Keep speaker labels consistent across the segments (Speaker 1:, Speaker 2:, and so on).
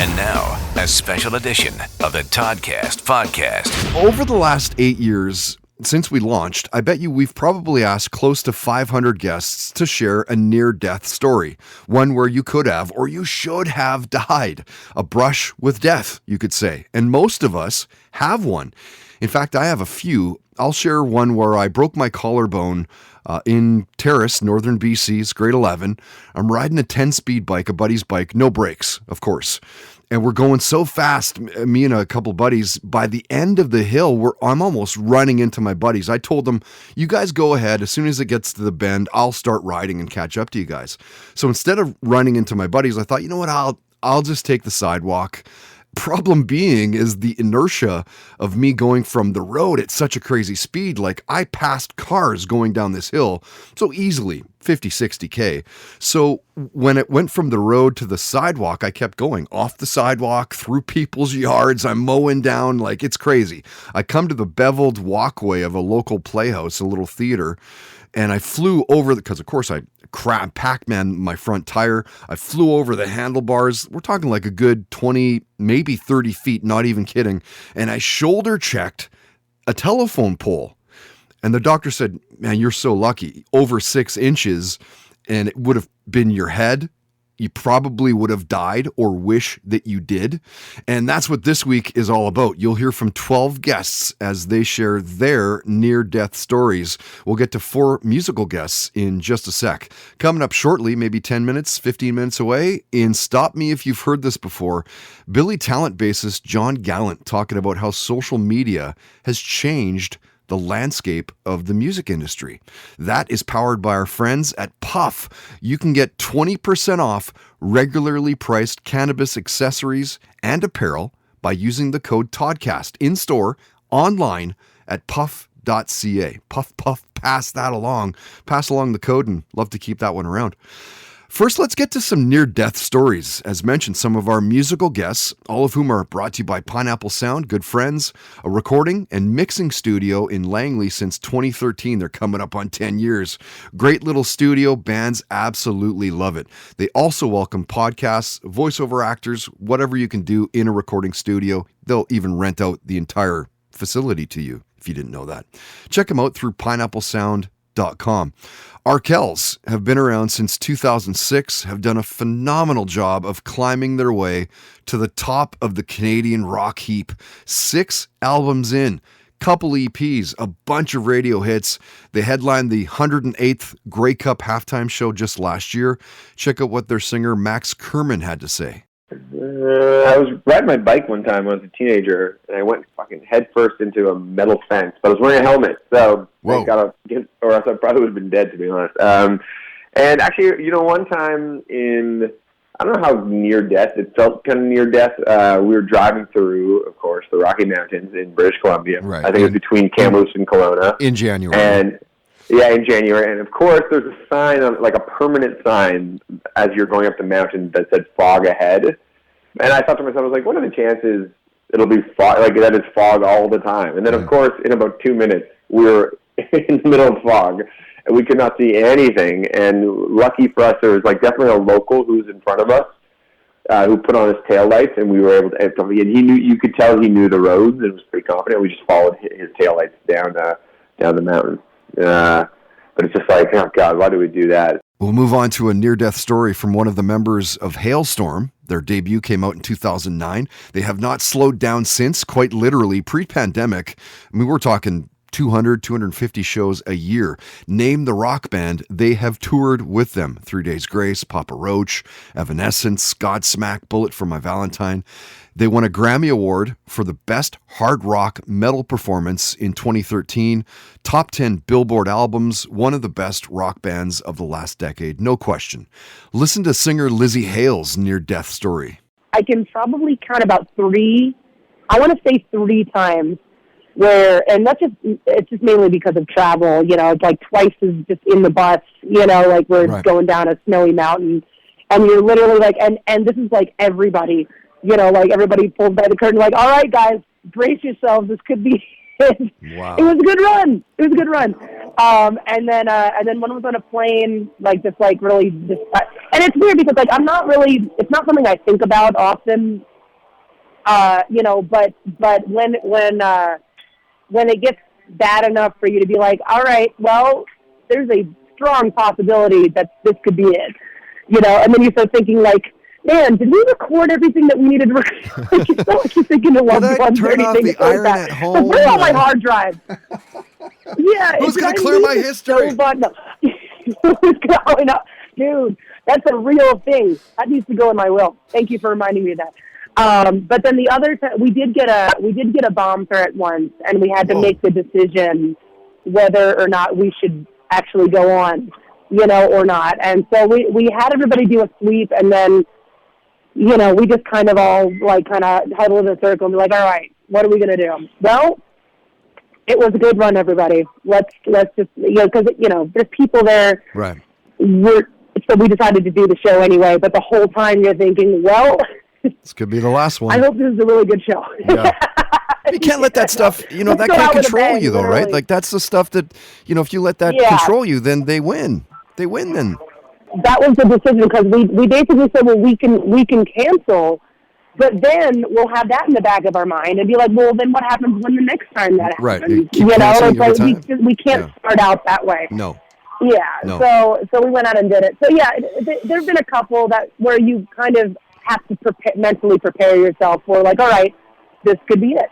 Speaker 1: And now, a special edition of the Toddcast podcast.
Speaker 2: Over the last 8 years, since we launched, I bet you we've probably asked close to 500 guests to share a near-death story. One where you could have, or you should have died. A brush with death, you could say. And most of us have one. In fact, I have a few. I'll share one where I broke my collarbone in Terrace, northern BC. It's grade 11. I'm riding a 10-speed bike, a buddy's bike, no brakes, of course. And we're going so fast, me and a couple buddies, by the end of the hill, I'm almost running into my buddies. I told them, you guys go ahead. As soon as it gets to the bend, I'll start riding and catch up to you guys. So instead of running into my buddies, I thought, you know what, I'll just take the sidewalk. Problem being is the inertia of me going from the road at such a crazy speed. Like, I passed cars going down this hill so easily, 50, 60K. So when it went from the road to the sidewalk, I kept going off the sidewalk, through people's yards. I'm mowing down, like, it's crazy. I come to the beveled walkway of a local playhouse, a little theater, and I flew over because of course I Pac-Man my front tire. I flew over the handlebars. We're talking like a good 20, maybe 30 feet, not even kidding. And I shoulder checked a telephone pole. And the doctor said, man, you're so lucky. Over 6 inches, and it would have been your head. You probably would have died or wish that you did. And that's what this week is all about. You'll hear from 12 guests as they share their near-death stories. We'll get to 4 musical guests in just a sec. Coming up shortly, maybe 10 minutes, 15 minutes away, in Stop Me If You've Heard This Before, Billy Talent bassist John Gallant talking about how social media has changed the landscape of the music industry. That is powered by our friends at Puff. You can get 20% off regularly priced cannabis accessories and apparel by using the code TODCAST in store, online at puff.ca. Puff, pass that along. Pass along the code and love to keep that one around. First, let's get to some near-death stories. As mentioned, some of our musical guests, all of whom are brought to you by Pineapple Sound, good friends, a recording and mixing studio in Langley since 2013. They're coming up on 10 years. Great little studio. Bands absolutely love it. They also welcome podcasts, voiceover actors, whatever you can do in a recording studio. They'll even rent out the entire facility to you, if you didn't know that. Check them out through pineapplesound.com. Arkells have been around since 2006, have done a phenomenal job of climbing their way to the top of the Canadian rock heap. 6 albums in, couple EPs, a bunch of radio hits. They headlined the 108th Grey Cup halftime show just last year. Check out what their singer Max Kerman had to say.
Speaker 3: I was riding my bike one time when I was a teenager, and I went fucking head first into a metal fence. But I was wearing a helmet, so I got to get, or else I probably would have been dead, to be honest. And actually, one time I don't know how near death, it felt kind of near death. We were driving through, of course, the Rocky Mountains in British Columbia.
Speaker 2: Right.
Speaker 3: I think it was between Kamloops and Kelowna.
Speaker 2: In January.
Speaker 3: And in January. And of course, there's a sign, like a permanent sign, as you're going up the mountain that said fog ahead. And I thought to myself, I was like, what are the chances it'll be fog, like that it's fog all the time? And then, of course, in about 2 minutes, we were in the middle of fog, and we could not see anything. And lucky for us, there was like definitely a local who was in front of us who put on his taillights, and we were able to. And he knew, you could tell he knew the roads, and was pretty confident. We just followed his taillights down the mountain. But it's just like, oh God, why do we do that?
Speaker 2: We'll move on to a near-death story from one of the members of Hailstorm. Their debut came out in 2009. They have not slowed down since, quite literally, pre-pandemic. I mean, we're talking 200, 250 shows a year. Name the rock band, they have toured with them. 3 Days Grace, Papa Roach, Evanescence, Godsmack, Bullet for My Valentine. They won a Grammy Award for the Best Hard Rock Metal Performance in 2013. Top 10 Billboard albums, one of the best rock bands of the last decade, no question. Listen to singer Lizzie Hale's near-death story.
Speaker 4: I can probably count about 3, I want to say 3 times where, and it's just mainly because of travel, it's like twice is just in the bus, like we're
Speaker 2: Right.
Speaker 4: going down a snowy mountain, and you're literally like, and this is like everybody, like everybody pulls by the curtain, like, all right, guys, brace yourselves, this could be it.
Speaker 2: Wow.
Speaker 4: It was a good run. And then when I was on a plane, like just like really, and it's weird because like it's not something I think about often But when it gets bad enough for you to be like, all right, well, there's a strong possibility that this could be it, and then you start thinking like, man, did we record everything that we needed to record? Like, it's not like you're thinking of loved ones or anything.
Speaker 2: The iron at home.
Speaker 4: So where's all my hard drive? Yeah.
Speaker 2: Who's going to clear my history?
Speaker 4: Dude, that's a real thing. That needs to go in my will. Thank you for reminding me of that. But then the other we did get a bomb threat once, and we had to make the decision whether or not we should actually go on, or not. And so we had everybody do a sweep, and then, we just kind of all huddle in a circle and be like, all right, what are we going to do? Well, it was a good run, everybody. Let's just, because, there's people there.
Speaker 2: Right.
Speaker 4: So we decided to do the show anyway, but the whole time you're thinking, well,
Speaker 2: this could be the last one.
Speaker 4: I hope this is a really good show.
Speaker 2: Yeah. You can't let that stuff, that can't control you, though, literally. Right? Like, that's the stuff that, if you let that control you, then they win. They win then.
Speaker 4: That was the decision, because we basically said, well, we can cancel, but then we'll have that in the back of our mind and be like, well, then what happens when the next time that happens?
Speaker 2: Right.
Speaker 4: It's like we can't start out that way.
Speaker 2: No.
Speaker 4: Yeah.
Speaker 2: No.
Speaker 4: So we went out and did it. So yeah, there've been a couple where you kind of have to mentally prepare yourself for, like, all right, this could be it.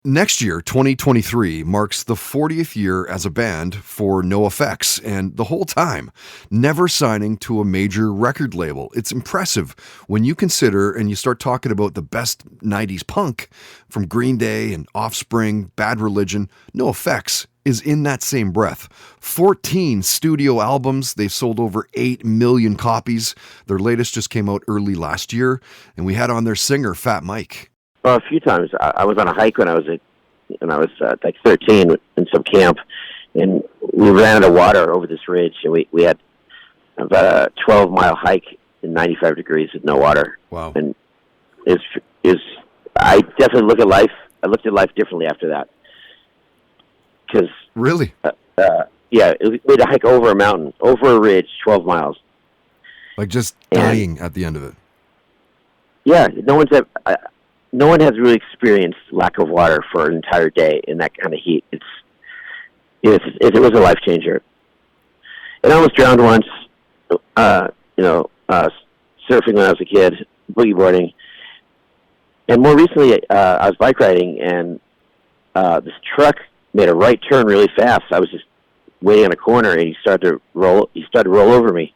Speaker 2: Next year, 2023, marks the 40th year as a band for NoFX, and the whole time, never signing to a major record label. It's impressive when you consider and you start talking about the best 90s punk from Green Day and Offspring, Bad Religion. NoFX is in that same breath. 14 studio albums. They've sold over 8 million copies. Their latest just came out early last year, and we had on their singer, Fat Mike.
Speaker 5: Well, a few times. I was on a hike when I was like 13 in some camp, and we ran out of water over this ridge, and we had about a 12-mile hike in 95 degrees with no water.
Speaker 2: Wow.
Speaker 5: And I definitely look at life. I looked at life differently after that. Cause,
Speaker 2: really?
Speaker 5: We had to hike over a mountain, over a ridge, 12 miles.
Speaker 2: Like just dying at the end of it.
Speaker 5: Yeah, no one has really experienced lack of water for an entire day in that kind of heat. It was a life changer. And I almost drowned once, surfing when I was a kid, boogie boarding. And more recently, I was bike riding, and this truck made a right turn really fast. I was just waiting on a corner, and he started to roll over me.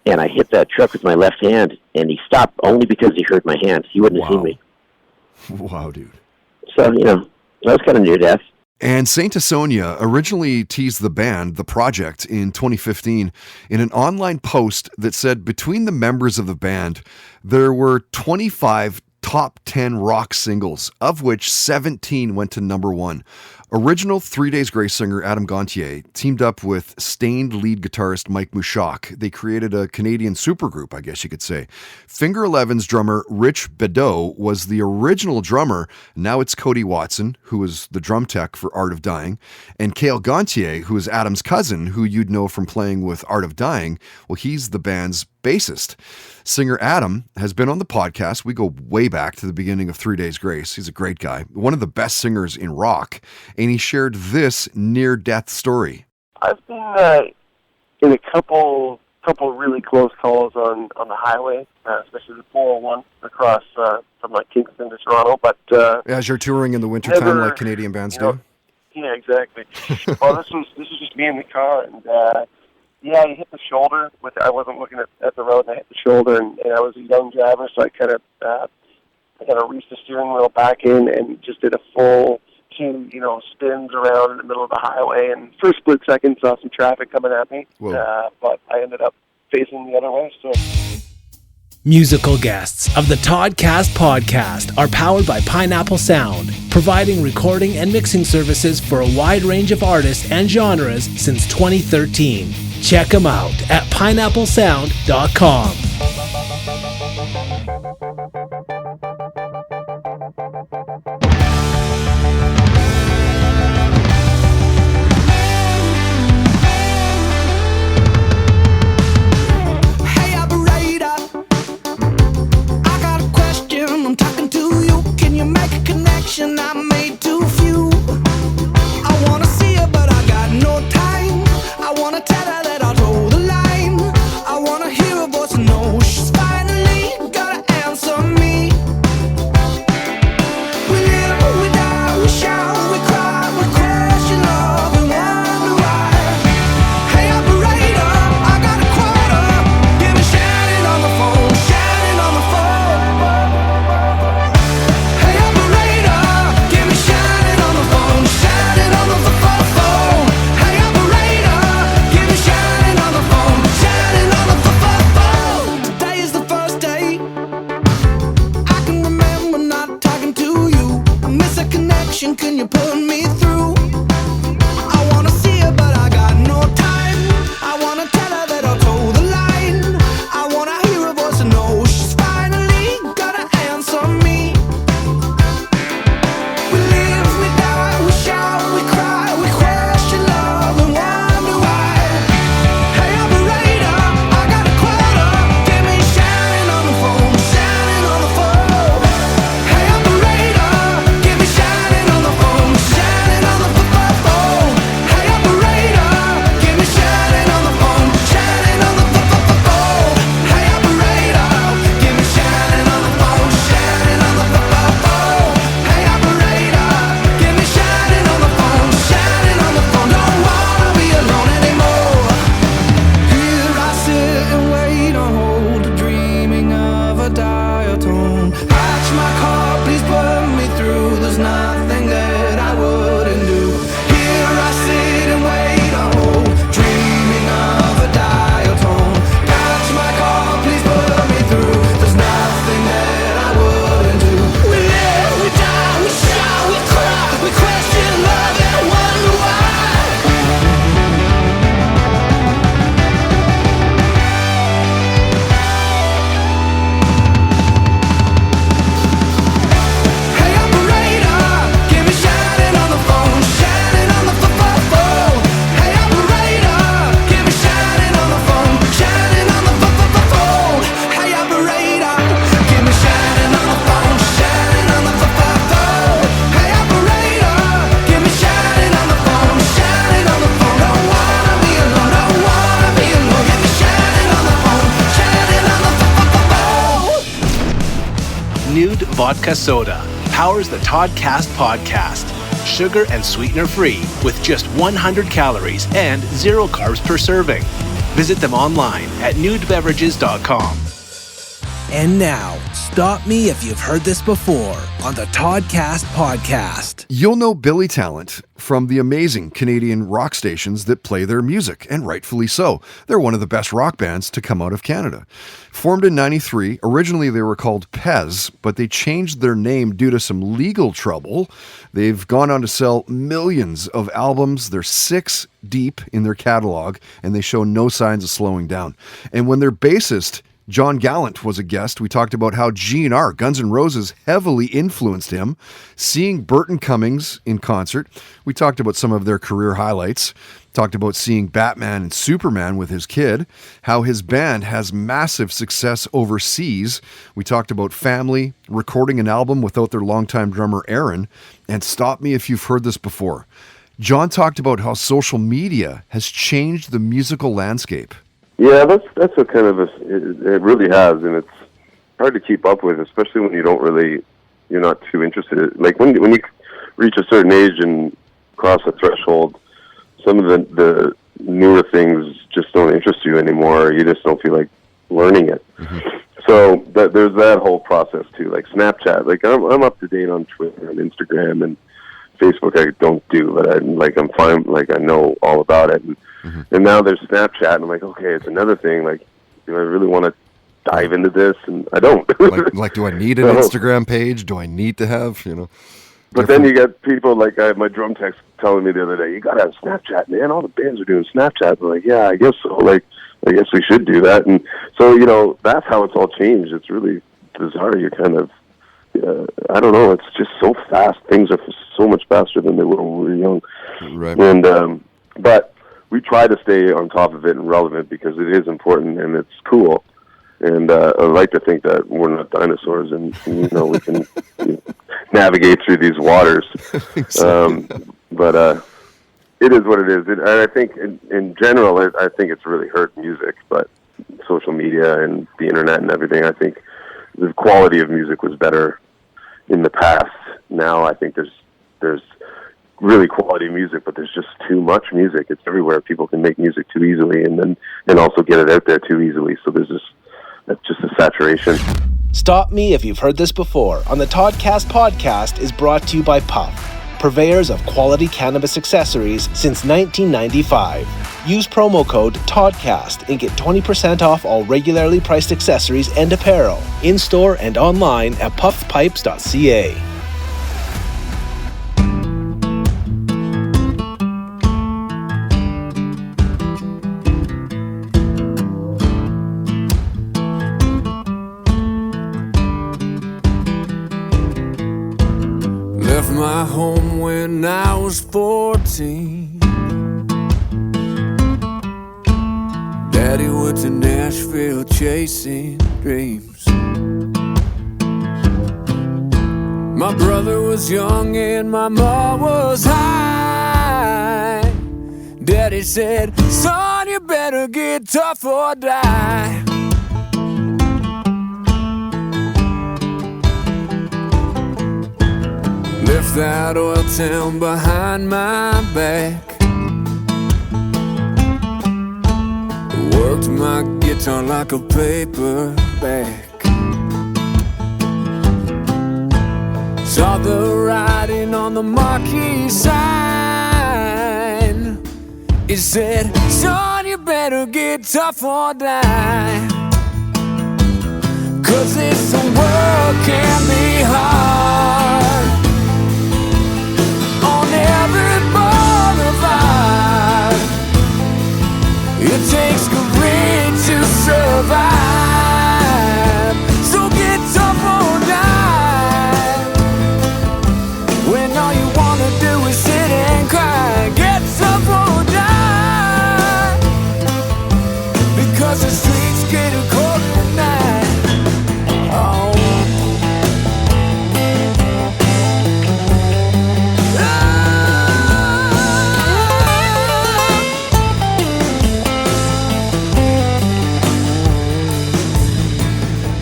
Speaker 5: And I hit that truck with my left hand, and he stopped only because he heard my hand. He wouldn't have seen me.
Speaker 2: Wow, dude.
Speaker 5: So, that was kind of near death.
Speaker 2: And Saint Asonia originally teased the band, The Project, in 2015 in an online post that said between the members of the band, there were 25 top 10 rock singles, of which 17 went to number 1. Original 3 Days Grace singer Adam Gontier teamed up with Stained lead guitarist Mike Mouchak. They created a Canadian supergroup, I guess you could say. Finger Eleven's drummer Rich Bedeau was the original drummer. Now it's Cody Watson, who is the drum tech for Art of Dying, and Cale Gontier, who is Adam's cousin, who you'd know from playing with Art of Dying. Well, he's the band's bassist. Singer Adam has been on the podcast. We go way back to the beginning of 3 Days Grace. He's a great guy, one of the best singers in rock, and he shared this near-death story.
Speaker 6: I've been in a couple really close calls on the highway, especially the 401 across from like Kingston to Toronto. But
Speaker 2: as you're touring in the wintertime like Canadian bands do?
Speaker 6: Yeah, exactly. Well, this was just me in the car, and I hit the shoulder. I wasn't looking at the road, and I hit the shoulder, and I was a young driver, so I kind of reached the steering wheel back in and just did a full 2, spins around in the middle of the highway, and for a split second saw some traffic coming at me, but I ended up facing the other way. So.
Speaker 7: Musical guests of the Toddcast podcast are powered by Pineapple Sound, providing recording and mixing services for a wide range of artists and genres since 2013. Check them out at pineapplesound.com.
Speaker 8: Hey operator, I got a question. there's nothing that I wouldn't do. Here I sit and wait, oh, dreaming of a dial tone. Catch my call, please put me through. There's nothing that I wouldn't do. We live, we die, we shout, we cry, we question love and wonder why. Hey operator, give me shining on the phone, shining on the phone. Hey operator, give me shining on the phone, shining on the phone. Hey operator, give me shining on the phone, shining on the phone. Hey operator, give me shining on the phone, shining on the phone. Don't wanna be alone, don't wanna be alone. Give me shining on the phone, shining on the phone.
Speaker 7: Nude Vodka Soda powers the Toddcast podcast. Sugar and sweetener free with just 100 calories and 0 carbs per serving. Visit them online at nudebeverages.com. And now, stop me if you've heard this before on the Toddcast podcast.
Speaker 2: You'll know Billy Talent from the amazing Canadian rock stations that play their music, and rightfully so. They're one of the best rock bands to come out of Canada. Formed in 93, originally they were called Pez, but they changed their name due to some legal trouble. They've gone on to sell millions of albums. They're 6 deep in their catalog, and they show no signs of slowing down. And when their bassist John Gallant was a guest, we talked about how GNR, Guns N' Roses, heavily influenced him. Seeing Burton Cummings in concert, we talked about some of their career highlights. Talked about seeing Batman and Superman with his kid, how his band has massive success overseas. We talked about family, recording an album without their longtime drummer Aaron, and stop me if you've heard this before. John talked about how social media has changed the musical landscape.
Speaker 9: Yeah, that's a kind of it really has, and it's hard to keep up with, especially when you're not too interested. Like when you reach a certain age and cross a threshold, some of the newer things just don't interest you anymore. You just don't feel like learning it. Mm-hmm. So there's that whole process too. Like Snapchat, like I'm up to date on Twitter and Instagram and Facebook. I don't do, but I'm fine. Like I know all about it. And now there's Snapchat, and I'm like, okay, it's another thing. Like, do I really want to dive into this? And I don't.
Speaker 2: like, do I need an Instagram page? Do I need to have,
Speaker 9: But then you get people like my drum tech's telling me the other day, you got to have Snapchat, man. All the bands are doing Snapchat. I'm like, yeah, I guess so. Like, I guess we should do that. And so, that's how it's all changed. It's really bizarre. You're kind of, I don't know. It's just so fast. Things are so much faster than they were when we were young.
Speaker 2: Right.
Speaker 9: And, but we try to stay on top of it and relevant because it is important and it's cool. And I like to think that we're not dinosaurs and we can navigate through these waters. But it is what it is. And I think in general, I think it's really hurt music. But social media and the internet and everything, I think the quality of music was better in the past. Now I think there's really quality music, but there's just too much music. It's everywhere. People can make music too easily and also get it out there too easily. So there's just a saturation.
Speaker 7: Stop me if you've heard this before on the Toddcast podcast is brought to you by Puff, purveyors of quality cannabis accessories since 1995. Use promo code TODCAST and get 20% off all regularly priced accessories and apparel in-store and online at puffpipes.ca.
Speaker 8: Left my home when I was 14. Daddy went to Nashville chasing dreams. My brother was young and my mom was high. Daddy said, son, you better get tough or die. Left that oil town behind my back. Worked my guitar like a paperback. Saw the writing on the marquee sign. It said, son, you better get tough or die. 'Cause this world can be hard. On every boulevard, it takes courage to survive. So get tough or die. When all you wanna do is sit and cry, get tough or die. Because the streets get cold at night. Oh.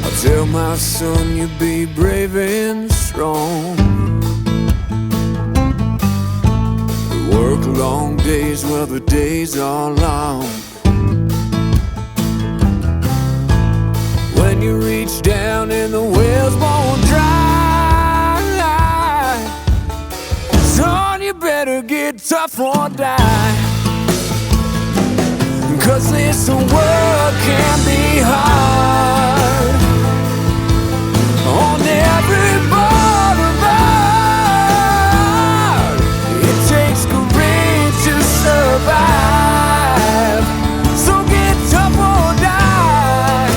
Speaker 8: I'll tell my son you be brave and strong. We work long days, well the days are long. When you reach down and the wells won't dry, son, you better get tough or die. 'Cause this world can be hard. On every boulevard, it takes courage to survive. So get tough or die.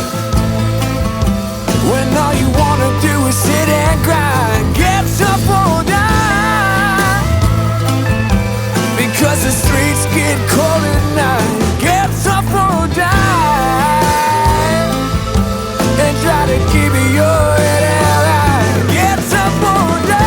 Speaker 8: When all you wanna do is sit and cry, get tough or die. Because the streets get cold at night, get tough or die. And try to keep your head high, get tough or die.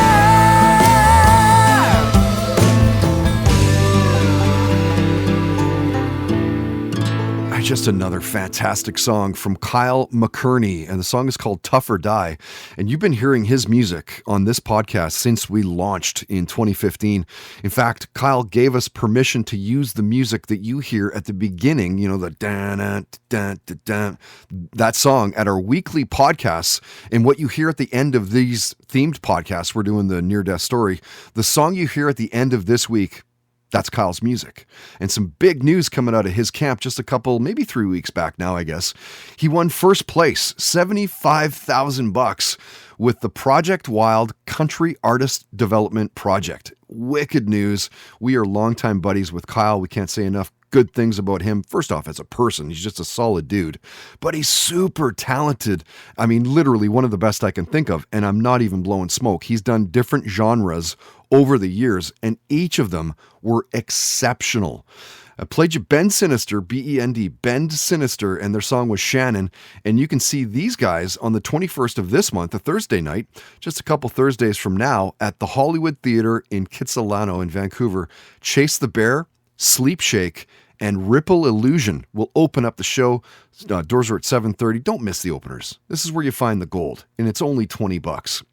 Speaker 2: Just another fantastic song from Kyle McKerney, and the song is called Tough or Die. And you've been hearing his music on this podcast since we launched in 2015. In fact, Kyle gave us permission to use the music that you hear at the beginning, you know, the da-da-da-da-da, that song at our weekly podcasts. And what you hear at the end of these themed podcasts, we're doing the near-death story, the song you hear at the end of this week, that's Kyle's music. And some big news coming out of his camp just a couple, maybe 3 weeks back now, I guess. He won first place, $75,000 with the Project Wild Country Artist Development Project. Wicked news. We are longtime buddies with Kyle. We can't say enough good things about him. First off, as a person, he's just a solid dude, but he's super talented. I mean, literally one of the best I can think of, and I'm not even blowing smoke. He's done different genres over the years, and each of them were exceptional. I played you Bend Sinister, B-E-N-D, Bend Sinister, and their song was Shannon. And you can see these guys on the 21st of this month, a Thursday night, just a couple Thursdays from now, at the Hollywood Theatre in Kitsilano in Vancouver. Chase the Bear, Sleep Shake, and Ripple Illusion will open up the show. Doors are at 7:30. Don't miss the openers. This is where you find the gold, and it's only $20.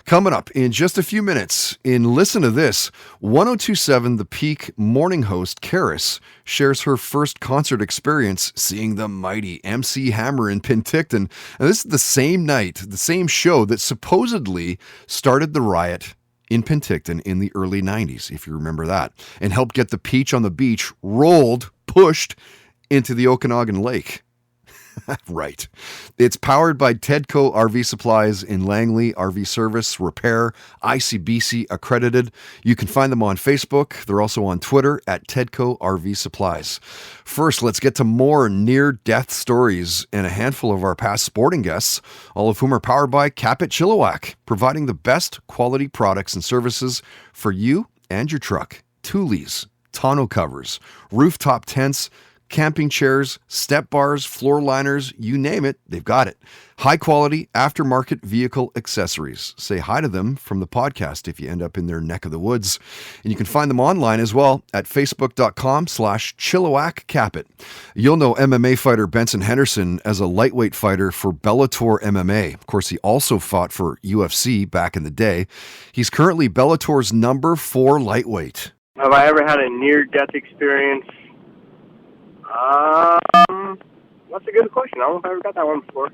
Speaker 2: Coming up in just a few minutes, in Listen to This, 1027 The Peak morning host Karis shares her first concert experience seeing the mighty MC Hammer in Penticton. And this is the same night, the same show that supposedly started the riot in Penticton in the early 90s, if you remember that, and helped get the Peach on the Beach pushed into the Okanagan Lake. Right. It's powered by Tedco RV Supplies in Langley, RV Service, Repair, ICBC accredited. You can find them on Facebook. They're also on Twitter at Tedco RV Supplies. First, let's get to more near-death stories and a handful of our past sporting guests, all of whom are powered by Capit Chilliwack, providing the best quality products and services for you and your truck. Tules, tonneau covers, rooftop tents, camping chairs, step bars, floor liners, you name it, they've got it. High quality aftermarket vehicle accessories. Say hi to them from the podcast if you end up in their neck of the woods. And you can find them online as well at facebook.com/ChilliwackCapit. You'll know MMA fighter Benson Henderson as a lightweight fighter for Bellator MMA. Of course, he also fought for UFC back in the day. He's currently Bellator's number 4 lightweight.
Speaker 10: Have I ever had a near-death experience? That's a good question. I don't know if I ever got that one before.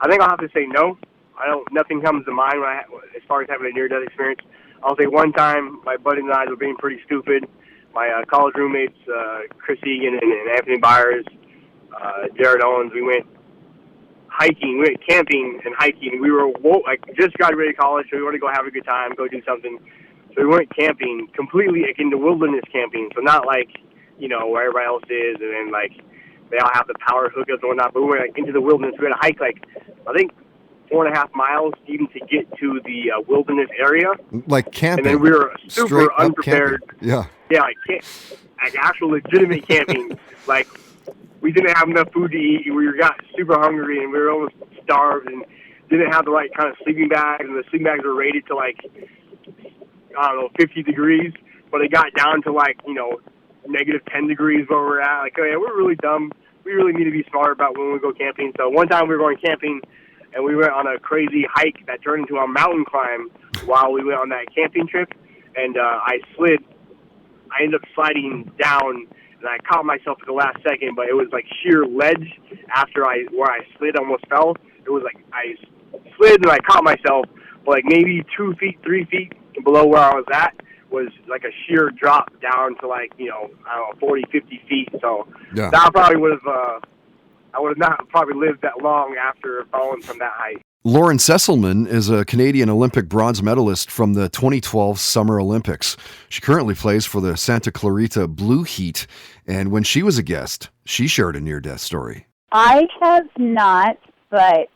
Speaker 10: I think I'll have to say no. Nothing comes to mind as far as having a near-death experience. I'll say one time my buddy and I were being pretty stupid. My college roommates, Chris Egan and Anthony Byers, Jared Owens, we went hiking. We went camping and hiking. We were just got ready to college, so we wanted to go have a good time, go do something. So we went camping, completely like into wilderness camping. So not like, where everybody else is, and then like they all have the power hookups and whatnot. But we went like into the wilderness. We had to hike like, I think, 4.5 miles even to get to the wilderness area.
Speaker 2: Like camping.
Speaker 10: And then we were super
Speaker 2: Straight up
Speaker 10: unprepared.
Speaker 2: camping. Yeah.
Speaker 10: Yeah, like actual legitimate camping. Like, we didn't have enough food to eat. We got super hungry, and we were almost starved, and didn't have the right kind of sleeping bags. And the sleeping bags were rated to, like, 50 degrees. But it got down to, like, negative 10 degrees where we're at. Like, oh, yeah, we're really dumb. We really need to be smart about when we go camping. So one time we were going camping, and we went on a crazy hike that turned into a mountain climb while we went on that camping trip. And I ended up sliding down, and I caught myself at the last second, but it was like sheer ledge where I slid, almost fell. It was like I slid and I caught myself, but like maybe 2 feet, 3 feet below where I was at was like a sheer drop down to like, 40, 50 feet. So
Speaker 2: Yeah.
Speaker 10: that probably would have, I would have not probably lived that long after falling from that height.
Speaker 2: Lauren Sesselman is a Canadian Olympic bronze medalist from the 2012 Summer Olympics. She currently plays for the Santa Clarita Blue Heat, and when she was a guest, she shared a near-death story.
Speaker 11: I have not, but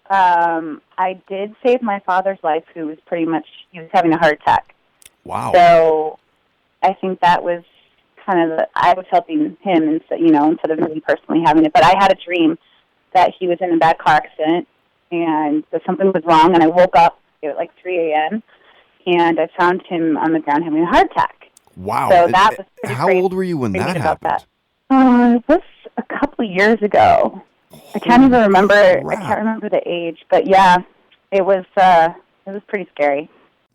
Speaker 11: I did save my father's life, who was he was having a heart attack.
Speaker 2: Wow.
Speaker 11: So I think that was kind of I was helping him instead of me personally having it. But I had a dream that he was in a bad car accident, and that something was wrong, and I woke up at like 3 a.m., and I found him on the ground having a heart attack.
Speaker 2: Wow.
Speaker 11: So that was pretty
Speaker 2: How
Speaker 11: crazy
Speaker 2: old were you when that happened?
Speaker 11: It was a couple of years ago. I can't even remember. I can't remember the age, but yeah, it was pretty scary.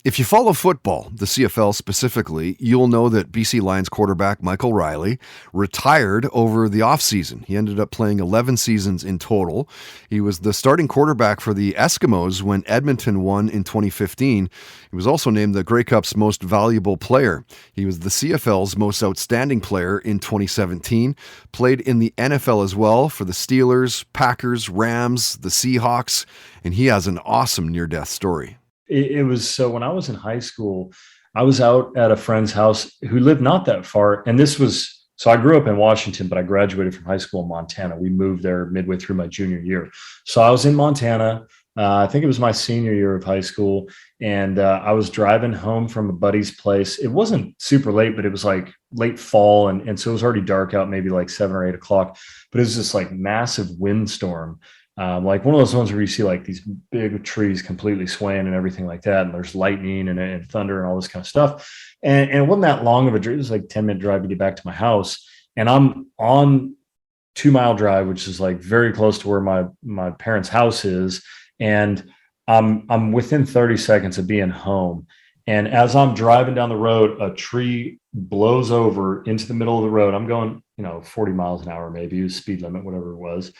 Speaker 2: If you follow football, the CFL specifically, you'll know that BC Lions quarterback Michael Riley retired over the offseason. He ended up playing 11 seasons in total. He was the starting quarterback for the Eskimos when Edmonton won in 2015. He was also named the Grey Cup's most valuable player. He was the CFL's most outstanding player in 2017, played in the NFL as well for the Steelers, Packers, Rams, the Seahawks, and he has an awesome near-death story.
Speaker 12: It was so when I was in high school, I was out at a friend's house who lived not that far. And so I grew up in Washington, but I graduated from high school in Montana. We moved there midway through my junior year. So I was in Montana. I think it was my senior year of high school. And I was driving home from a buddy's place. It wasn't super late, but it was like late fall. And so it was already dark out, maybe like 7 or 8 o'clock. But it was this like massive windstorm. Like one of those ones where you see like these big trees completely swaying and everything like that. And there's lightning and thunder and all this kind of stuff. And it wasn't that long of a drive. It was like 10-minute drive to get back to my house. And I'm on 2 Mile Drive, which is like very close to where my parents' house is. And I'm within 30 seconds of being home. And as I'm driving down the road, a tree blows over into the middle of the road. I'm going, 40 miles an hour, maybe speed limit, whatever it was.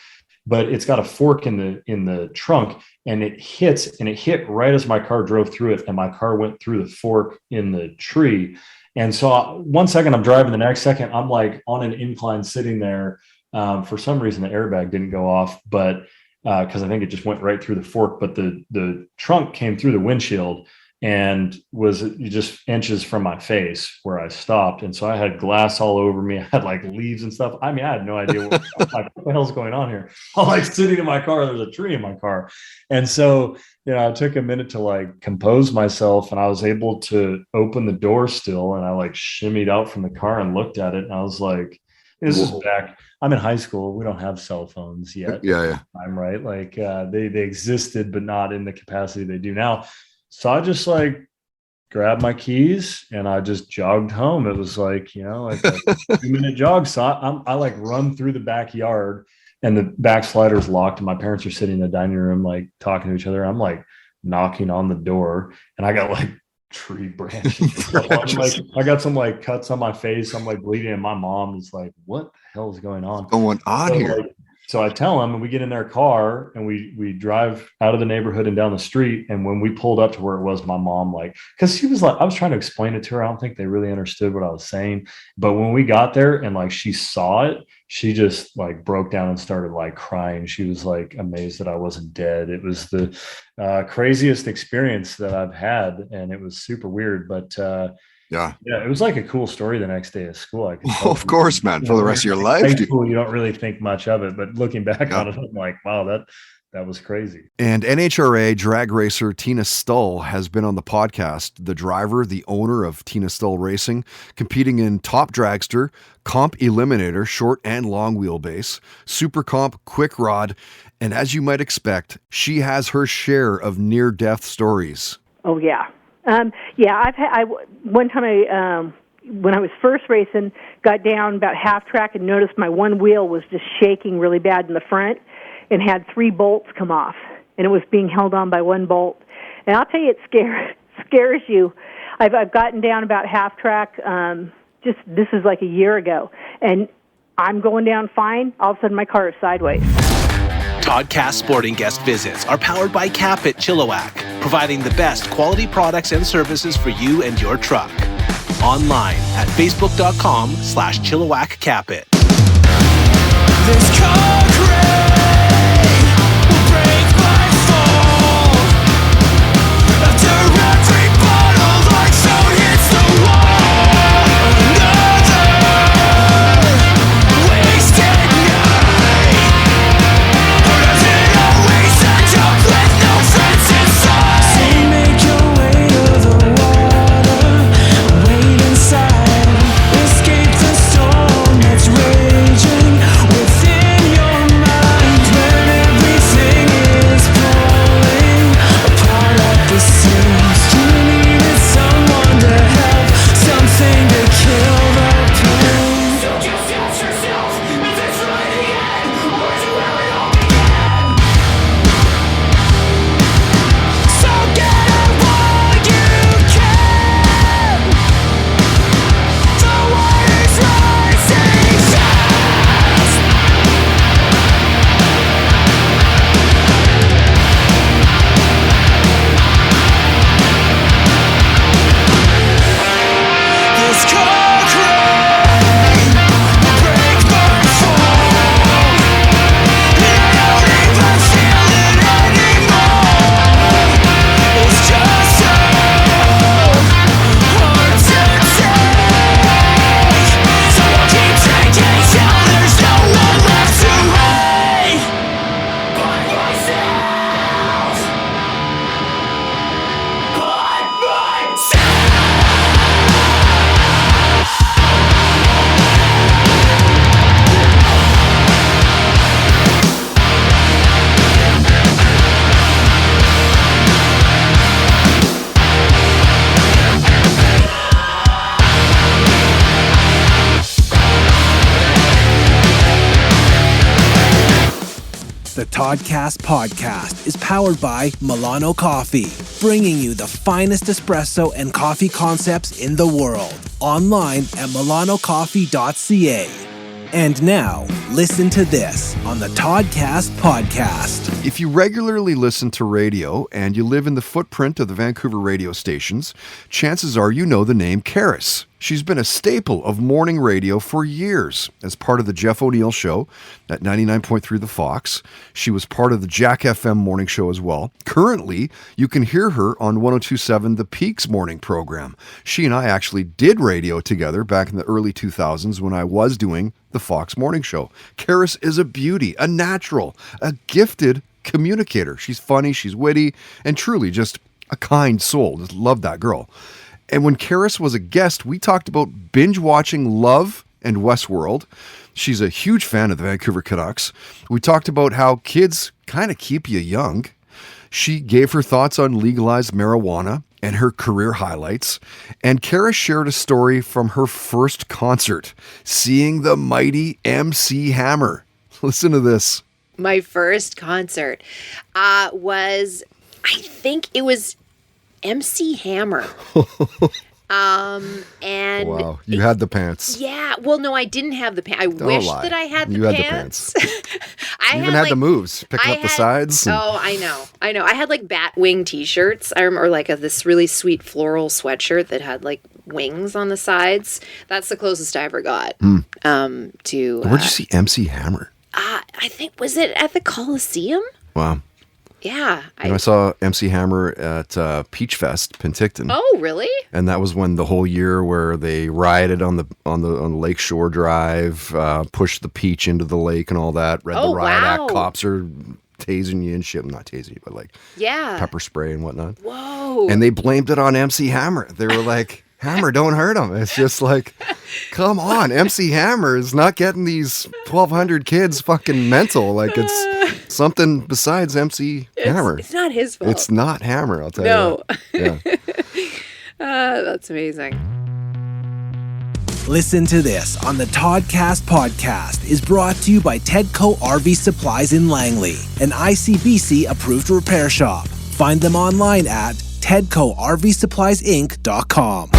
Speaker 12: But it's got a fork in the trunk, and it hit right as my car drove through it, and my car went through the fork in the tree. And so 1 second I'm driving, the next second I'm like on an incline sitting there. For some reason the airbag didn't go off, but because I think it just went right through the fork, but the trunk came through the windshield and was just inches from my face where I stopped. And so I had glass all over me. I had like leaves and stuff. I mean, I had no idea what the hell's going on here. I'm like sitting in my car. There's a tree in my car. And so, I took a minute to like compose myself, and I was able to open the door still. And I like shimmied out from the car and looked at it. And I was like, this is back. I'm in high school. We don't have cell phones yet.
Speaker 2: Yeah.
Speaker 12: I'm right. Like they existed, but not in the capacity they do now. So I just like grabbed my keys and I just jogged home. It was like, like a 2-minute jog. So I like run through the backyard, and the back slider's locked, and my parents are sitting in the dining room, like talking to each other. I'm like knocking on the door, and I got like tree branches. I got some like cuts on my face. I'm like bleeding, and my mom is like, what the hell is going on?
Speaker 2: Going on here?
Speaker 12: Like, So I tell him, and we get in their car and we drive out of the neighborhood and down the street. And when we pulled up to where it was, my mom, like, because she was like, I was trying to explain it to her. I don't think they really understood what I was saying. But when we got there and like she saw it, she just like broke down and started like crying. She was like amazed that I wasn't dead. It was the craziest experience that I've had. And it was super weird. But yeah, it was like a cool story the next day at school. I could
Speaker 2: Oh, of course, man, for the rest of your life. Dude.
Speaker 12: You don't really think much of it, but looking back on it, I'm like, wow, that was crazy.
Speaker 2: And NHRA drag racer Tina Stull has been on the podcast. The driver, the owner of Tina Stull Racing, competing in Top Dragster, Comp Eliminator, short and long wheelbase, Super Comp, Quick Rod, and as you might expect, she has her share of near-death stories.
Speaker 13: Oh yeah. One time when I was first racing, got down about half track and noticed my one wheel was just shaking really bad in the front and had 3 bolts come off, and it was being held on by 1 bolt. And I'll tell you, it scares you. I've gotten down about half track, this is like a year ago, and I'm going down fine. All of a sudden my car is sideways.
Speaker 7: Toddcast Sporting Guest visits are powered by Capit Chilliwack, providing the best quality products and services for you and your truck. Online at facebook.com/ChilliwackCapit.
Speaker 8: This concrete will break my fall. After every bottle like so hits the wall. Another wasted night. Or does it always end up with no friends inside? So make your way to the water, wait inside. Escape the storm that's raging within your mind. When everything is falling apart at the seams, you needed someone to help, something to kill the pain. So just ask yourself if it's really the end, or do it all begin? So get out while you can. The water's rising fast. This concrete will break my fall. And I don't even feel it anymore. It's just so hard to take. So I'll keep taking till there's no one left to hate but myself. But myself.
Speaker 7: The Toddcast podcast is powered by Milano Coffee, bringing you the finest espresso and coffee concepts in the world. Online at milanocoffee.ca. And now, listen to this on the Toddcast podcast.
Speaker 2: If you regularly listen to radio and you live in the footprint of the Vancouver radio stations, chances are you know the name Karis. She's been a staple of morning radio for years as part of the Jeff O'Neill Show at 99.3 The Fox. She was part of the Jack FM morning show as well. Currently, you can hear her on 102.7 The Peaks morning program. She and I actually did radio together back in the early 2000s when I was doing the Fox morning show. Karis is a beauty, a natural, a gifted communicator. She's funny, she's witty, and truly just a kind soul. Just love that girl. And when Karis was a guest, we talked about binge watching Love and Westworld. She's a huge fan of the Vancouver Canucks. We talked about how kids kind of keep you young. She gave her thoughts on legalized marijuana and her career highlights. And Karis shared a story from her first concert, seeing the mighty MC Hammer. Listen to this.
Speaker 14: My first concert was, I think it was MC Hammer. And
Speaker 2: wow, you had the pants.
Speaker 14: yeah, well, no, I didn't have the pants. I wish that I had the
Speaker 2: You had
Speaker 14: pants.
Speaker 2: the pants. You even had the moves, picking up the sides.
Speaker 14: Oh, I know. I had like bat wing t-shirts. I remember like this really sweet floral sweatshirt that had like wings on the sides. That's the closest I ever got to.
Speaker 2: Where'd you see MC Hammer?
Speaker 14: I think, was it at the Coliseum?
Speaker 2: Wow.
Speaker 14: Yeah.
Speaker 2: I saw MC Hammer at Peach Fest, Penticton.
Speaker 14: Oh, really?
Speaker 2: And that was when the whole year where they rioted on the Lakeshore Drive, pushed the peach into the lake and all that. Read the riot act. Cops are tasing you and shit. Not tasing you, but like pepper spray and whatnot.
Speaker 14: Whoa.
Speaker 2: And they blamed it on MC Hammer. They were like, Hammer, don't hurt him. It's just like, come on, MC Hammer is not getting these 1,200 kids fucking mental. Like it's something besides MC Hammer.
Speaker 14: It's not his fault.
Speaker 2: It's not Hammer, I'll tell you. No. Yeah.
Speaker 14: That's amazing.
Speaker 7: Listen to this on the Toddcast podcast is brought to you by Tedco RV Supplies in Langley, an ICBC approved repair shop. Find them online at TedcoRVSuppliesInc.com.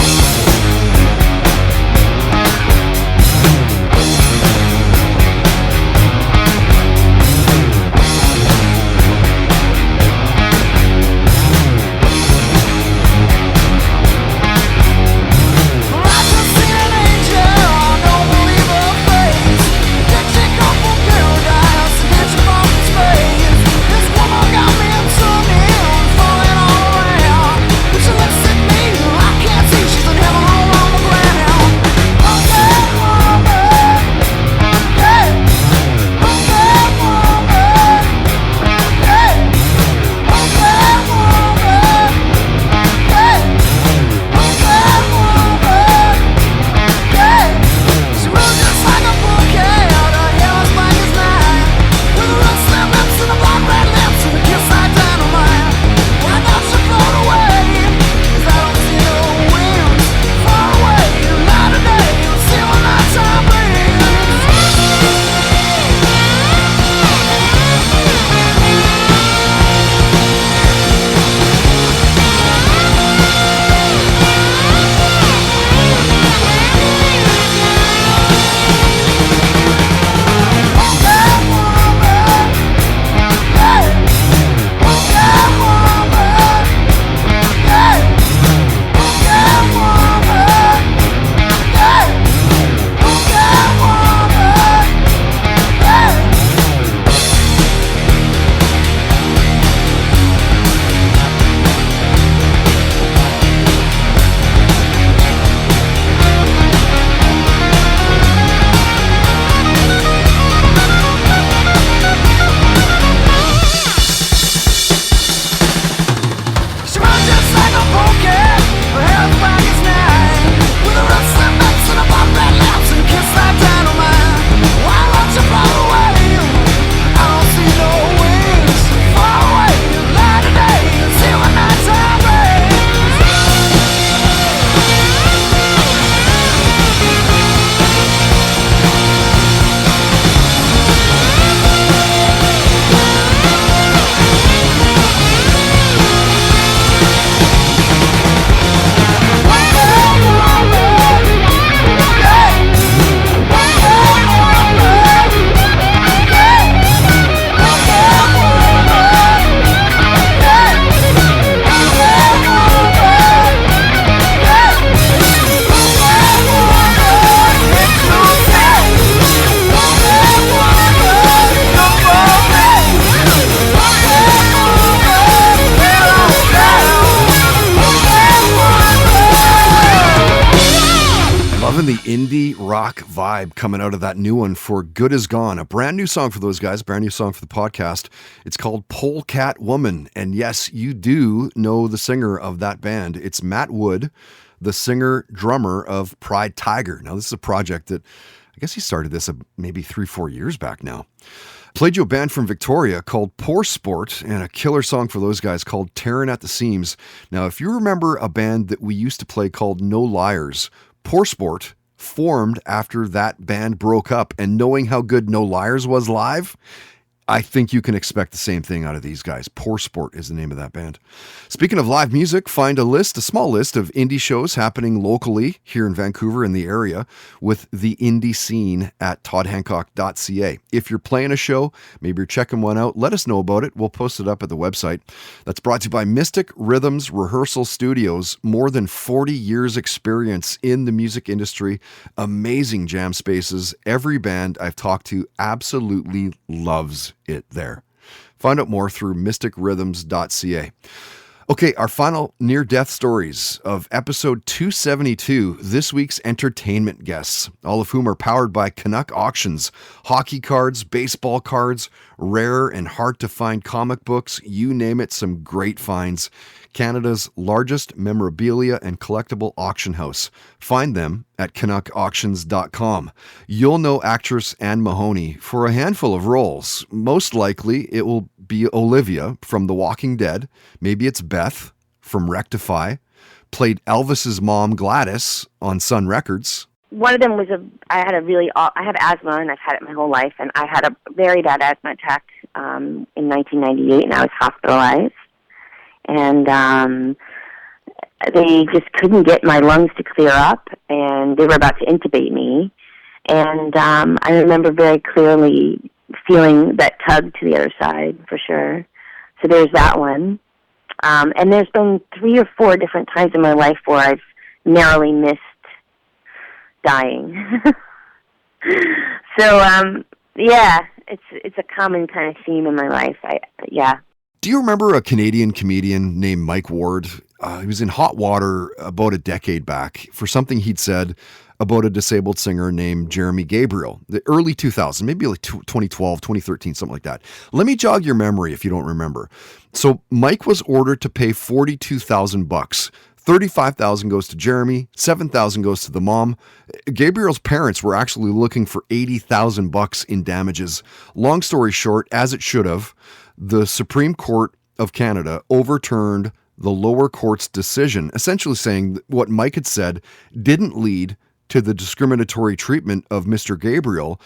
Speaker 2: Loving the indie rock vibe coming out of that new one for Good Is Gone. A brand new song for those guys, brand new song for the podcast. It's called Polecat Woman. And yes, you do know the singer of that band. It's Matt Wood, the singer-drummer of Pride Tiger. Now, this is a project that I guess he started this maybe 3-4 years back now. Played you a band from Victoria called Poor Sport and a killer song for those guys called Tearing at the Seams. Now, if you remember a band that we used to play called No Liars, Poor Sport formed after that band broke up, and knowing how good No Liars was live, I think you can expect the same thing out of these guys. Poor Sport is the name of that band. Speaking of live music, find a small list of indie shows happening locally here in Vancouver and the area with the indie scene at toddhancock.ca. If you're playing a show, maybe you're checking one out, let us know about it. We'll post it up at the website. That's brought to you by Mystic Rhythms Rehearsal Studios. More than 40 years experience in the music industry. Amazing jam spaces. Every band I've talked to absolutely loves it there. Find out more through mysticrhythms.ca. Okay, our final near-death stories of episode 272, this week's entertainment guests, all of whom are powered by Canuck Auctions, hockey cards, baseball cards, rare and hard-to-find comic books, you name it, some great finds. Canada's largest memorabilia and collectible auction house. Find them at canuckauctions.com. You'll know actress Anne Mahoney for a handful of roles. Most likely it will be Olivia from The Walking Dead. Maybe it's Beth from Rectify. Played Elvis's mom Gladys on Sun Records.
Speaker 15: One of them was I had asthma, and I've had it my whole life, and I had a very bad asthma attack in 1998, and I was hospitalized. And they just couldn't get my lungs to clear up, and they were about to intubate me. And I remember very clearly feeling that tug to the other side, for sure. So there's that one. And there's been 3 or 4 different times in my life where I've narrowly missed dying. So, yeah, it's a common kind of theme in my life. Yeah.
Speaker 2: Do you remember a Canadian comedian named Mike Ward? He was in hot water about a decade back for something he'd said about a disabled singer named Jeremy Gabriel, the early 2000s, maybe like 2012, 2013, something like that. Let me jog your memory if you don't remember. So Mike was ordered to pay $42,000. $35,000 goes to Jeremy, $7,000 goes to the mom. Gabriel's parents were actually looking for $80,000 in damages. Long story short, as it should have, the Supreme Court of Canada overturned the lower court's decision, essentially saying that what Mike had said didn't lead to the discriminatory treatment of Mr. Gabriel.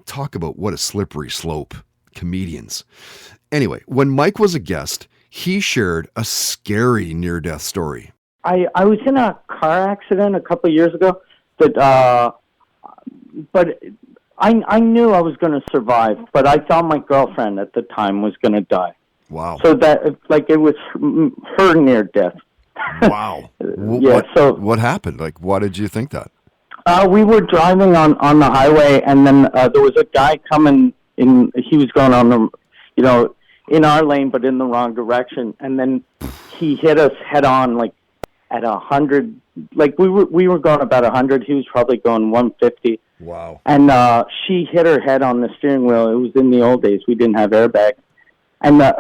Speaker 2: Talk about what a slippery slope. Comedians. Anyway, when Mike was a guest, he shared a scary near-death story.
Speaker 16: I was in a car accident a couple of years ago, but I knew I was going to survive, but I thought my girlfriend at the time was going to die.
Speaker 2: Wow.
Speaker 16: So that, it was her near death.
Speaker 2: Wow.
Speaker 16: Yeah.
Speaker 2: What happened? Why did you think that?
Speaker 16: We were driving on the highway, and then there was a guy coming in. He was going on the, in our lane, but in the wrong direction. And then he hit us head on, at 100. We were going about 100. He was probably going 150.
Speaker 2: Wow.
Speaker 16: And she hit her head on the steering wheel. It was in the old days. We didn't have airbags. And I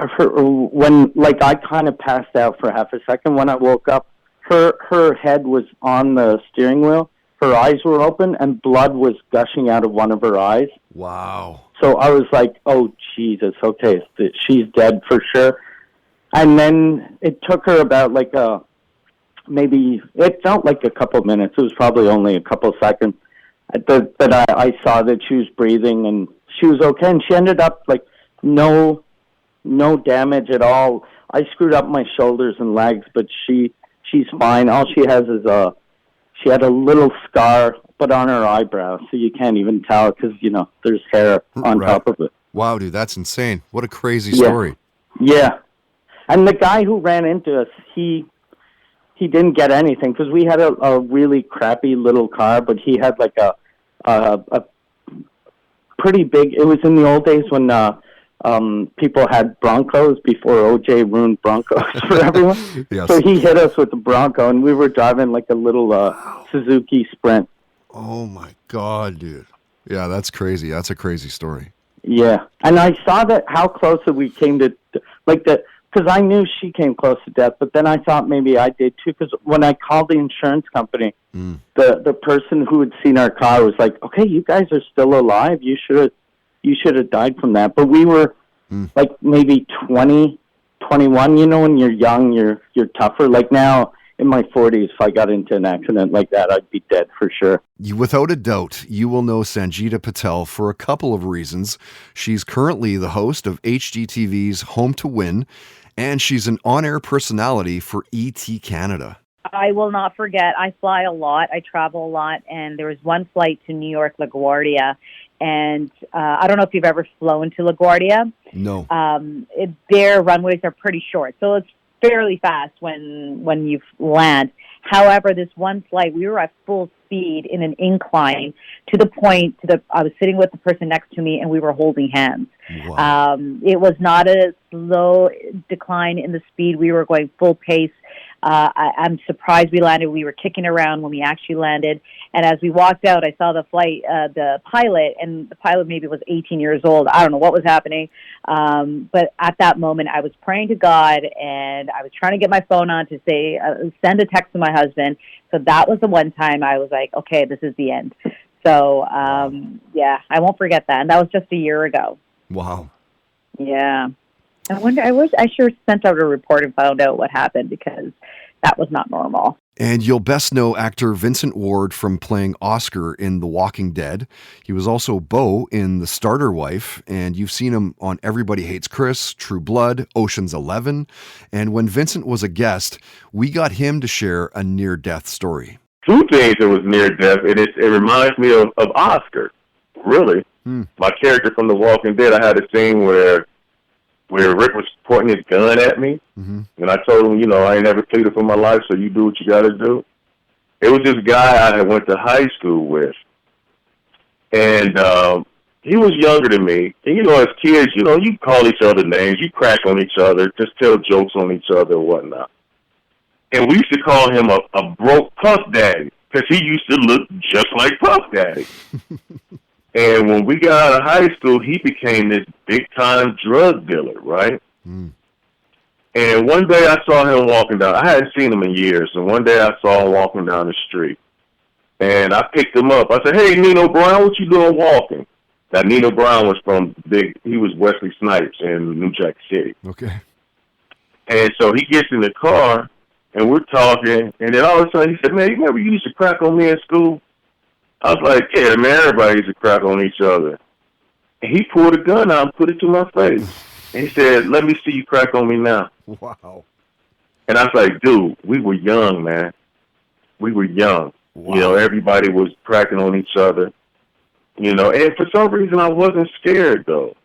Speaker 16: kind of passed out for half a second. When I woke up, her head was on the steering wheel. Her eyes were open, and blood was gushing out of one of her eyes.
Speaker 2: Wow.
Speaker 16: So I was like, oh, Jesus, okay, she's dead for sure. And then it took her about maybe, it felt like a couple of minutes. It was probably only a couple of seconds. But I saw that she was breathing, and she was okay. And she ended up, no damage at all. I screwed up my shoulders and legs, but she's fine. All she has is she had a little scar, but on her eyebrow, so you can't even tell because, there's hair on top of it.
Speaker 2: Wow, dude, that's insane. What a crazy story.
Speaker 16: Yeah. And the guy who ran into us, he didn't get anything because we had a really crappy little car, but he had a pretty big, it was in the old days when people had Broncos before OJ ruined Broncos for everyone.
Speaker 2: Yes.
Speaker 16: So he hit us with the Bronco, and we were driving a little Suzuki Sprint.
Speaker 2: Oh, my God, dude. Yeah, that's crazy. That's a crazy story.
Speaker 16: Yeah. And I saw how close we came to, because I knew she came close to death, but then I thought maybe I did too, because when I called the insurance company, the person who had seen our car was like, okay, you guys are still alive. You should have died from that. But we were maybe 20, 21, when you're young, you're tougher. Now, in my 40s, if I got into an accident like that, I'd be dead for sure.
Speaker 2: Without a doubt, you will know Sangeeta Patel for a couple of reasons. She's currently the host of HGTV's Home to Win, and she's an on-air personality for ET Canada.
Speaker 17: I will not forget, I fly a lot, I travel a lot, and there was one flight to New York, LaGuardia, and I don't know if you've ever flown to LaGuardia.
Speaker 2: No.
Speaker 17: Their runways are pretty short, so it's fairly fast when you land. However, this one flight, we were at full speed in an incline to the point I was sitting with the person next to me and we were holding hands.
Speaker 2: Wow.
Speaker 17: It was not a slow decline in the speed. We were going full pace. I'm surprised we landed. We were kicking around when we actually landed. And as we walked out, I saw the pilot, and the pilot maybe was 18 years old. I don't know what was happening. But at that moment, I was praying to God, and I was trying to get my phone on to say, send a text to my husband. So that was the one time I was like, okay, this is the end. So, yeah, I won't forget that. And that was just a year ago.
Speaker 2: Wow.
Speaker 17: Yeah. I wish I sure sent out a report and found out what happened, because that was not normal.
Speaker 2: And you'll best know actor Vincent Ward from playing Oscar in The Walking Dead. He was also Beau in The Starter Wife, and you've seen him on Everybody Hates Chris, True Blood, Ocean's 11. And when Vincent was a guest, we got him to share a near-death story.
Speaker 18: Two things that was near-death, and it reminds me of Oscar, really. My character from The Walking Dead, I had a scene where Rick was pointing his gun at me, and I told him, I ain't never pleaded for my life, so you do what you got to do. It was this guy I had went to high school with, and he was younger than me. And, as kids, you call each other names, you crack on each other, just tell jokes on each other and whatnot. And we used to call him a broke Puff Daddy, because he used to look just like Puff Daddy. And when we got out of high school, he became this big-time drug dealer, right? And one day I saw him walking down. I hadn't seen him in years, and one day I saw him walking down the street. And I picked him up. I said, "Hey, Nino Brown, what you doing walking?" Now, Nino Brown was he was Wesley Snipes in New Jack City.
Speaker 2: Okay.
Speaker 18: And so he gets in the car, and we're talking, and then all of a sudden he said, "Man, you remember you used to crack on me in school?" I was like, "Yeah, man, everybody used to crack on each other." And he pulled a gun out and put it to my face. And he said, "Let me see you crack on me now."
Speaker 2: Wow.
Speaker 18: And I was like, "Dude, we were young, man. We were young. Wow. Everybody was cracking on each other. And for some reason I wasn't scared, though.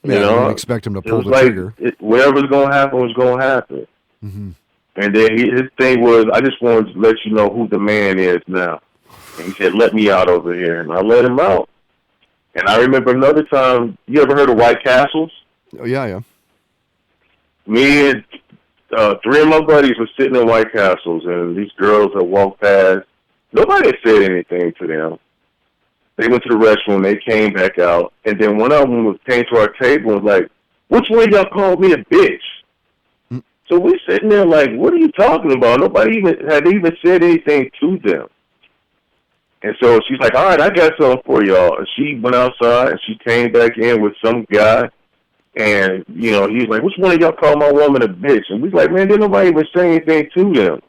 Speaker 2: Yeah, I didn't expect him to pull the trigger.
Speaker 18: Whatever's going to happen was going to happen.
Speaker 2: Mm-hmm.
Speaker 18: And then his thing was, "I just wanted to let you know who the man is now." And he said, "Let me out over here." And I let him out. And I remember another time, you ever heard of White Castles?
Speaker 2: Oh, yeah.
Speaker 18: Me and three of my buddies were sitting in White Castles, and these girls had walked past. Nobody had said anything to them. They went to the restroom, they came back out, and then one of them came to our table and was like, "Which one of y'all called me a bitch?" So we're sitting there like, "What are you talking about?" Nobody had even said anything to them. And so she's like, "All right, I got something for y'all." And she went outside, and she came back in with some guy. And, he was like, "Which one of y'all called my woman a bitch?" And we was like, "Man, didn't nobody even say anything to them."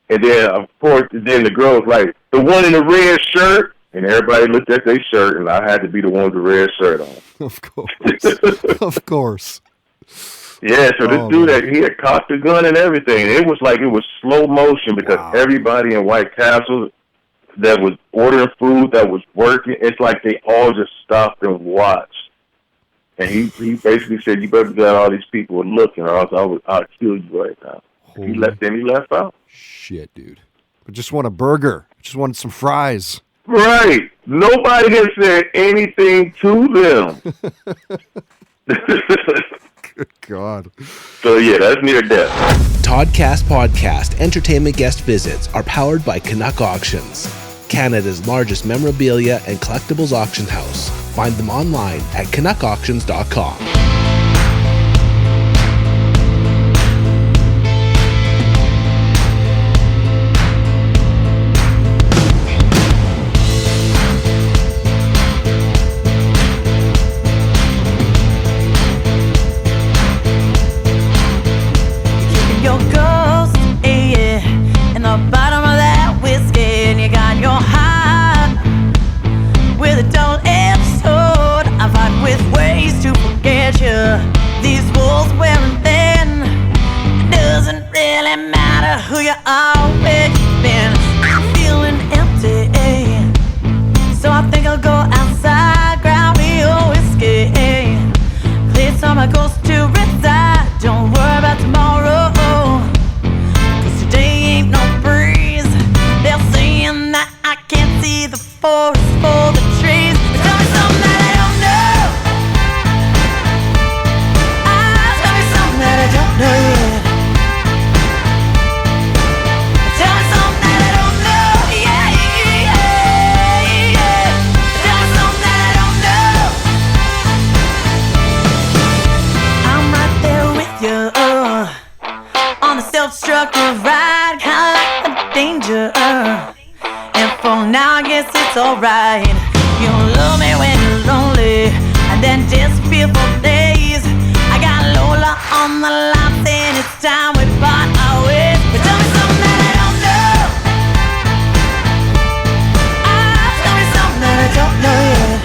Speaker 18: And then, of course, the girl was like, "The one in the red shirt?" And everybody looked at their shirt, and I had to be the one with the red shirt on.
Speaker 2: Of course. Of course.
Speaker 18: Yeah, so this dude, he had cocked the gun and everything. It was like it was slow motion because everybody in White Castle that was ordering food, that was working, it's like they all just stopped and watched. And he basically said, "You better get all these people looking, or else I'll kill you right now." He left out.
Speaker 2: Shit, dude. I just want a burger. I just wanted some fries.
Speaker 18: Right. Nobody has said anything to them.
Speaker 2: Good God.
Speaker 18: So, yeah, that's near death.
Speaker 7: Toddcast Podcast entertainment guest visits are powered by Canuck Auctions, Canada's largest memorabilia and collectibles auction house. Find them online at canuckauctions.com.
Speaker 8: Your ghost about who you are, where you've been. I'm feeling empty, so I think I'll go outside, grab me a whiskey, place on my ghost to reside. Don't worry about tomorrow, 'cause today ain't no breeze. They're saying that I can't see the forest for the trees. But tell me something that I don't know. Tell me something that I don't know yet. Tell me something that I don't know. Yeah, yeah, yeah. Tell me something that I don't know. I'm right there with you on the self-destructive ride, kinda like the danger. And for now, I guess it's alright. You love me when you're lonely, and then disappear for days. I got Lola on the line saying it's time we part our ways. But tell me something that I don't know. Tell me something that I don't know yet.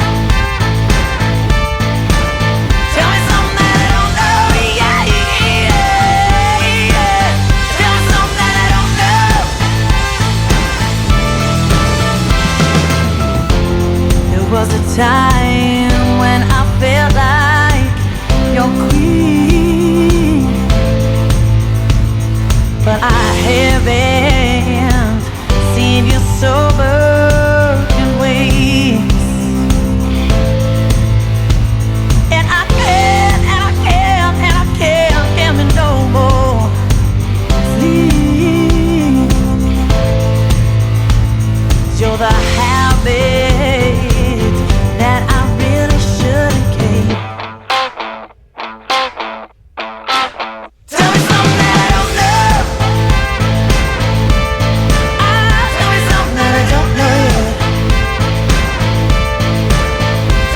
Speaker 8: Tell me something that I don't know. Yeah, yeah, yeah. Tell me something that I don't know. There was a time when I felt like your queen, but I haven't seen you sober in weeks. And I can't get me no more sleep. You're the habit that I really shouldn't keep. Tell me something that I don't know. Tell me something that I don't know yet.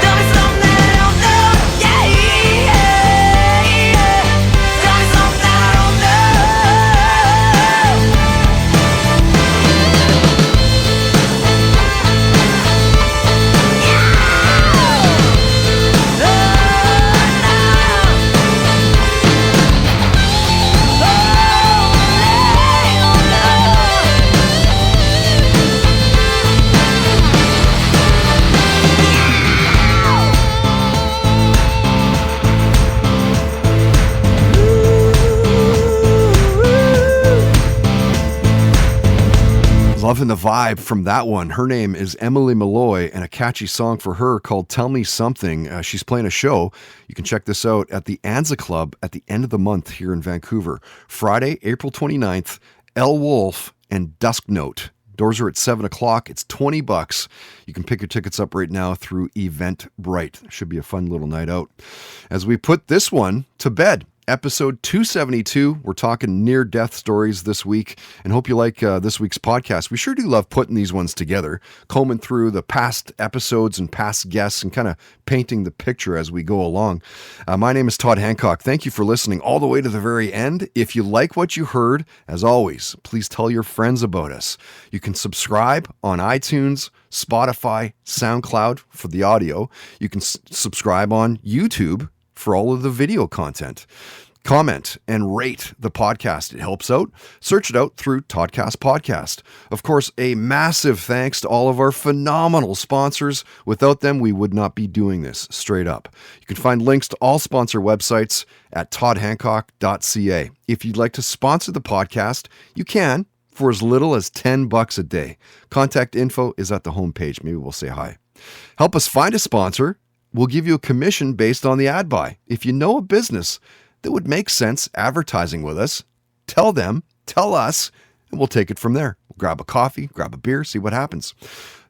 Speaker 8: Tell me something that I don't know. Yeah, yeah, yeah. Tell me something that I don't know.
Speaker 2: Loving the vibe from that one. Her name is Emily Malloy, and a catchy song for her called Tell Me Something. She's playing a show. You can check this out at the Anza Club at the end of the month here in Vancouver. Friday, April 29th, El Wolf and Dusk Note. Doors are at 7 o'clock. It's $20. You can pick your tickets up right now through Eventbrite. Should be a fun little night out. As we put this one to bed, episode 272. We're talking near-death stories this week, and hope you like this week's podcast. We sure do love putting these ones together, combing through the past episodes and past guests and kind of painting the picture as we go along. My name is Todd Hancock. Thank you for listening all the way to the very end. If you like what you heard, as always, please tell your friends about us. You can subscribe on iTunes, Spotify, SoundCloud for the audio. You can subscribe on YouTube for all of the video content. Comment and rate the podcast. It helps out. Search it out through Toddcast Podcast. Of course, a massive thanks to all of our phenomenal sponsors. Without them, we would not be doing this, straight up. You can find links to all sponsor websites at toddhancock.ca. If you'd like to sponsor the podcast, you can for as little as $10 a day. Contact info is at the homepage. Maybe we'll say hi. Help us find a sponsor. We'll give you a commission based on the ad buy. If you know a business that would make sense advertising with us, tell them, tell us, and we'll take it from there. We'll grab a coffee, grab a beer, see what happens.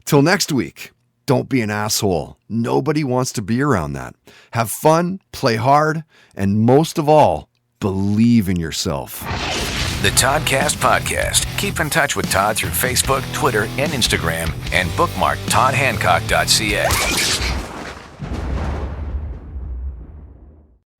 Speaker 2: Till next week, don't be an asshole. Nobody wants to be around that. Have fun, play hard, and most of all, believe in yourself.
Speaker 1: The Toddcast Podcast. Keep in touch with Todd through Facebook, Twitter, and Instagram, and bookmark toddhancock.ca.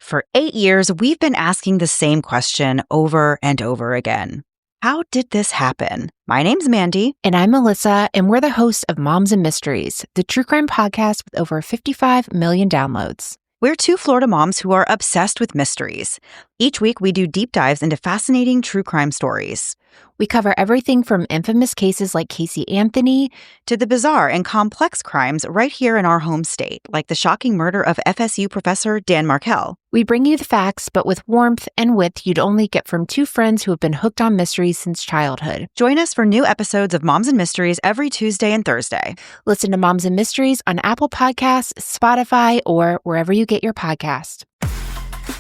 Speaker 19: For 8 years, we've been asking the same question over and over again. How did this happen? My name's Mandy.
Speaker 20: And I'm Melissa, and we're the hosts of Moms and Mysteries, the true crime podcast with over 55 million downloads.
Speaker 19: We're two Florida moms who are obsessed with mysteries. Each week, we do deep dives into fascinating true crime stories.
Speaker 20: We cover everything from infamous cases like Casey Anthony
Speaker 19: to the bizarre and complex crimes right here in our home state, like the shocking murder of FSU professor Dan Markell.
Speaker 20: We bring you the facts, but with warmth and wit you'd only get from two friends who have been hooked on mysteries since childhood.
Speaker 19: Join us for new episodes of Moms and Mysteries every Tuesday and Thursday.
Speaker 20: Listen to Moms and Mysteries on Apple Podcasts, Spotify, or wherever you get your podcast.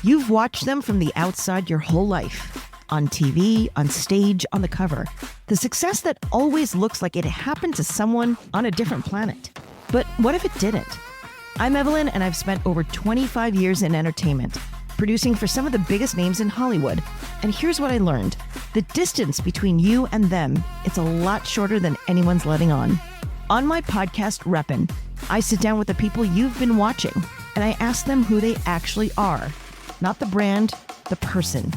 Speaker 21: You've watched them from the outside your whole life. On TV, on stage, on the cover. The success that always looks like it happened to someone on a different planet. But what if it didn't? I'm Evelyn, and I've spent over 25 years in entertainment, producing for some of the biggest names in Hollywood. And here's what I learned. The distance between you and them, it's a lot shorter than anyone's letting on. On my podcast, Reppin', I sit down with the people you've been watching, and I ask them who they actually are. Not the brand, the person.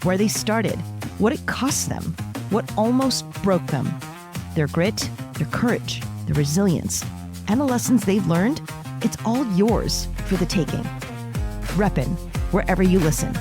Speaker 21: Where they started, what it cost them, what almost broke them, their grit, their courage, their resilience, and the lessons they've learned. It's all yours for the taking. Reppin', wherever you listen.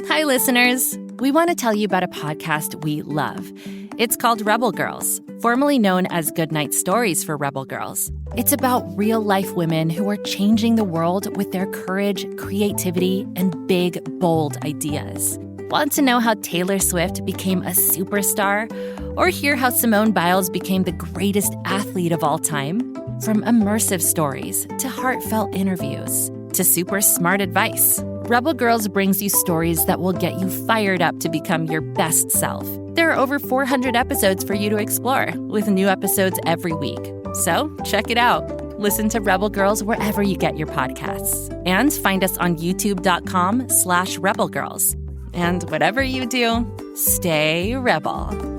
Speaker 22: Hi, listeners. We want to tell you about a podcast we love. It's called Rebel Girls, formerly known as Goodnight Stories for Rebel Girls. It's about real-life women who are changing the world with their courage, creativity, and big, bold ideas. Want to know how Taylor Swift became a superstar? Or hear how Simone Biles became the greatest athlete of all time? From immersive stories to heartfelt interviews to super smart advice, Rebel Girls brings you stories that will get you fired up to become your best self. There are over 400 episodes for you to explore, with new episodes every week. So check it out. Listen to Rebel Girls wherever you get your podcasts. And find us on youtube.com/rebelgirls. And whatever you do, stay rebel.